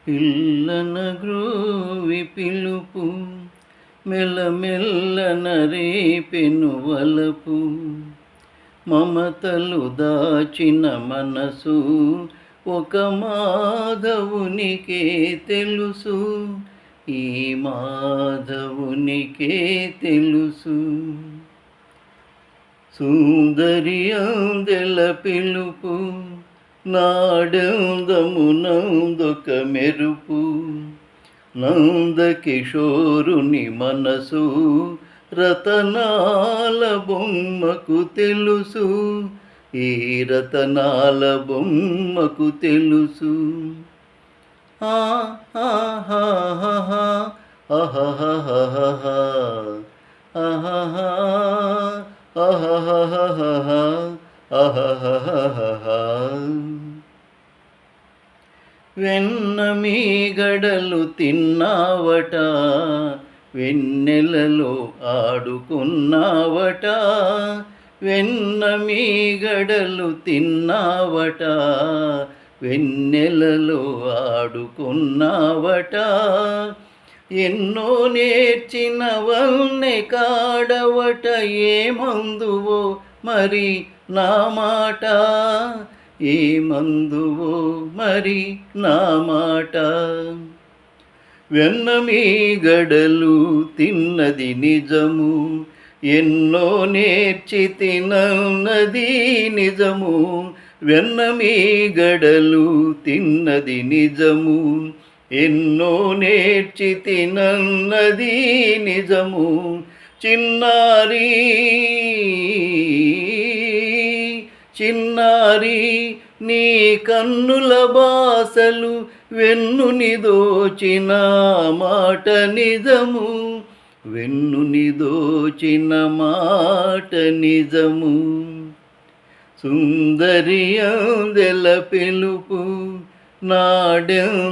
పిల్లన గ్రోవి పిలుపు మెల్లమెల్లన రేపెను వలపు మమతలు దాచిన మనసు ఒక మాధవునికే తెలుసు, ఈ మాధవునికే తెలుసు. సుందరి అందెల పిలుపు నాడందమునందొక మెరుపు, నందకిషోరుని మనసు రతనాల బొమ్మకు తెలుసు, ఈ రతనాల బొమ్మకు తెలుసు. వెన్న మీగడలు తిన్నావట, వెన్నెలలో ఆడుకున్నావట, వెన్న మీగడలు తిన్నావట, వెన్నెలలో ఆడుకున్నావట, ఎన్నో నేర్చిన వల్నె కాడవట, ఏమందువో మరి నా మాట, ఏమందువో మరి నా మాట. వెన్న మీగడలు తిన్నది నిజము, ఎన్నో నేర్చి తినన్నది నిజము, వెన్న మీగడలు తిన్నది నిజము, ఎన్నో నేర్చి తినన్నది నిజము. చిన్నారి చిన్నారి నీ కన్నుల బాసలు వెన్నుని దోచిన మాట నిజము, వెన్నుని దోచిన మాట నిజము. సుందరి అందెల పిలుపు నాడెందమునందొక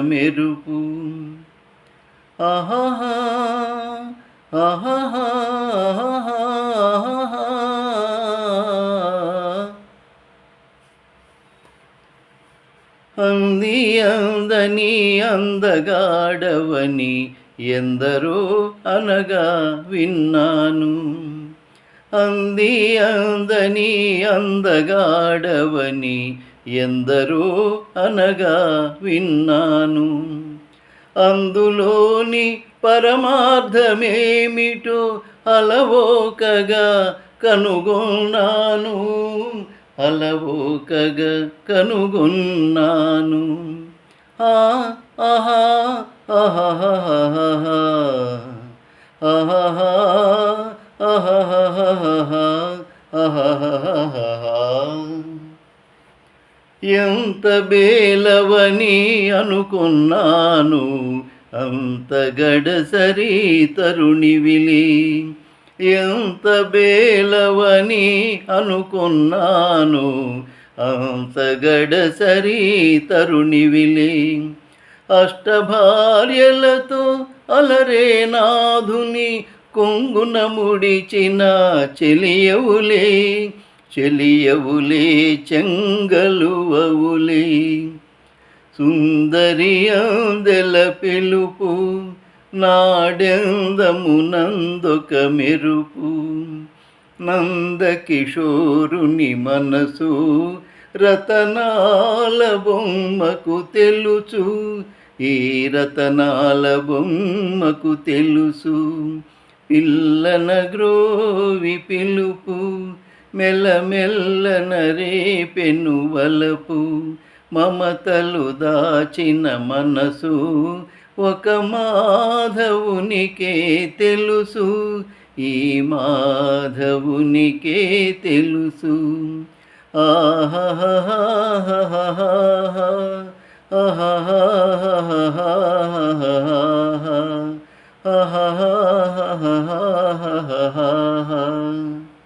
మెరుపు. ఆహాహా ఆహాహా అంది అందని అందగాడవని ఎందరో అనగా విన్నాను, అంది అందని అందగాడవని ఎందరో అనగా విన్నాను, అందులోని పరమార్థమేమిటో అలవోకగా కనుగొన్నాను, అలవోకగా కనుగొన్నాను. ఆహా ఆహాహా ఆహాహా ఆహాహా. ఎంత బేలవని అనుకున్నాను, అంత గడసరి తరుణివిలి, ఎంత బేలవని అనుకున్నాను, అంత గడసరి తరుణివిలి. అష్టభార్యలతో అలరే నాధుని కొంగున ముడిచిన చెలియవులే, చెలియవులే చెంగలువవులే. సుందరి అందెల పిలుపు నాడెందమునందొక మెరుపు, నందకిషోరుని మనసు రతనాల బొమ్మకు తెలుసు, ఈ రతనాల బొమ్మకు తెలుసు. పిల్లన గ్రోవి పిలుపు మెల్లమెల్లన రేపెను వలపు, మమతలు దాచిన మనసు ఒక మాధవునికే తెలుసు, ఈ మాధవునికే తెలుసు. ఆహాహా ఆహాహా ఆహాహా.